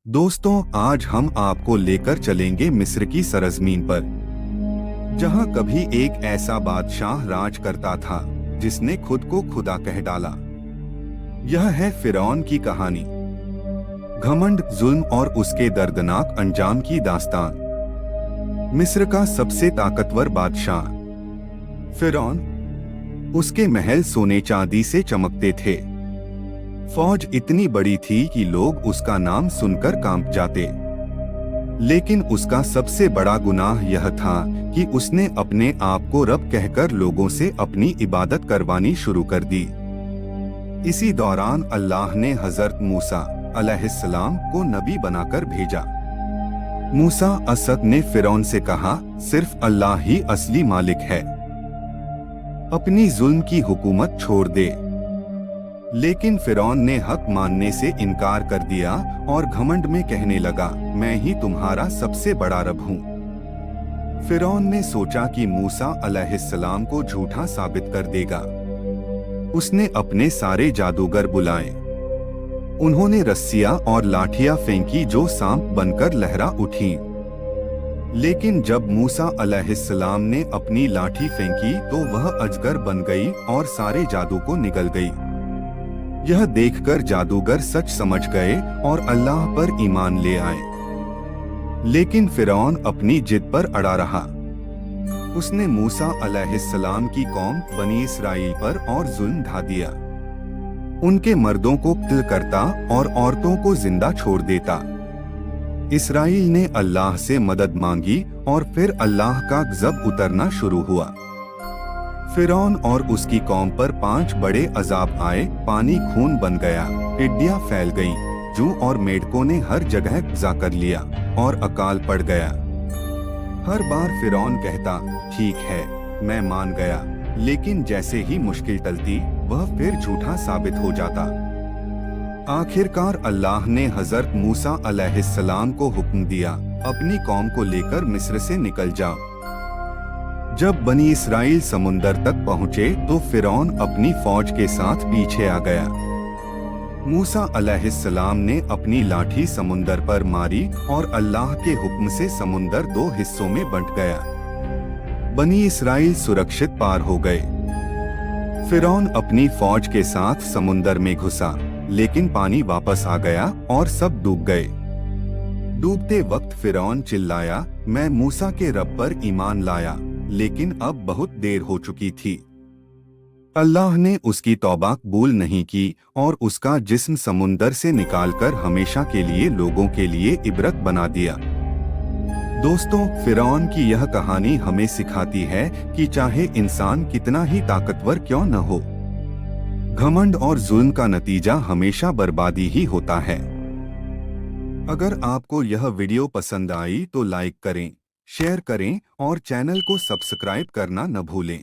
दोस्तों, आज हम आपको लेकर चलेंगे मिस्र की सरजमीन पर, जहां कभी एक ऐसा बादशाह राज करता था जिसने खुद को खुदा कह डाला। यह है फिरौन की कहानी, घमंड, जुल्म और उसके दर्दनाक अंजाम की दास्तान। मिस्र का सबसे ताकतवर बादशाह फिरौन। उसके महल सोने चांदी से चमकते थे। फौज इतनी बड़ी थी कि लोग उसका नाम सुनकर कांप जाते। लेकिन उसका सबसे बड़ा गुनाह यह था कि उसने अपने आप को रब कहकर लोगों से अपनी इबादत करवानी शुरू कर दी। इसी दौरान अल्लाह ने हजरत मूसा अलैहिस्सलाम को नबी बनाकर भेजा। मूसा असद ने फिरौन से कहा, सिर्फ अल्लाह ही असली मालिक है, अपनी जुल्म की हुकूमत छोड़ दे। लेकिन फिरौन ने हक मानने से इनकार कर दिया और घमंड में कहने लगा, मैं ही तुम्हारा सबसे बड़ा रब हूँ। फिरौन ने सोचा कि मूसा अलैहिस्सलाम को झूठा साबित कर देगा। उसने अपने सारे जादूगर बुलाए। उन्होंने रस्सियां और लाठियां फेंकी जो सांप बनकर लहरा उठी। लेकिन जब मूसा अलैहिस्सलाम ने अपनी लाठी फेंकी तो वह अजगर बन गई और सारे जादू को निगल गई। यह देखकर जादूगर सच समझ गए और अल्लाह पर ईमान ले आए। लेकिन फिरौन अपनी जिद पर अड़ा रहा। उसने मूसा अलैहिस्सलाम की कौम बनी इसराइल पर और जुल्म ढा दिया। उनके मर्दों को कत्ल करता और औरतों को जिंदा छोड़ देता। इसराइल ने अल्लाह से मदद मांगी और फिर अल्लाह का गज़ब उतरना शुरू हुआ। फिरौन और उसकी कौम पर 5 बड़े अजाब आए। पानी खून बन गया, टिड्डियां फैल गईं, जूं और मेढकों ने हर जगह कब्जा कर लिया और अकाल पड़ गया। हर बार फिरौन कहता, ठीक है, मैं मान गया, लेकिन जैसे ही मुश्किल टलती वह फिर झूठा साबित हो जाता। आखिरकार अल्लाह ने हजरत मूसा अलैहिस्सलाम को हुक्म दिया, अपनी कौम को लेकर मिस्र से निकल जाओ। जब बनी इसराइल समुंदर तक पहुंचे तो फिरौन अपनी फौज के साथ पीछे आ गया। मूसा अलैहिस्सलाम ने अपनी लाठी समुंदर पर मारी और अल्लाह के हुक्म से समुंदर 2 हिस्सों में बंट गया। बनी इसराइल सुरक्षित पार हो गए। फिरौन अपनी फौज के साथ समुंदर में घुसा, लेकिन पानी वापस आ गया और सब डूब गए। डूबते वक्त फिरौन चिल्लाया, मैं मूसा के रब पर ईमान लाया, लेकिन अब बहुत देर हो चुकी थी। अल्लाह ने उसकी तौबा कबूल नहीं की और उसका जिस्म समुंदर से निकालकर हमेशा के लिए लोगों के लिए इबरत बना दिया। दोस्तों, फिरौन की यह कहानी हमें सिखाती है कि चाहे इंसान कितना ही ताकतवर क्यों न हो, घमंड और जुल्म का नतीजा हमेशा बर्बादी ही होता है। अगर आपको यह वीडियो पसंद आई तो लाइक करें, शेयर करें और चैनल को सब्सक्राइब करना न भूलें।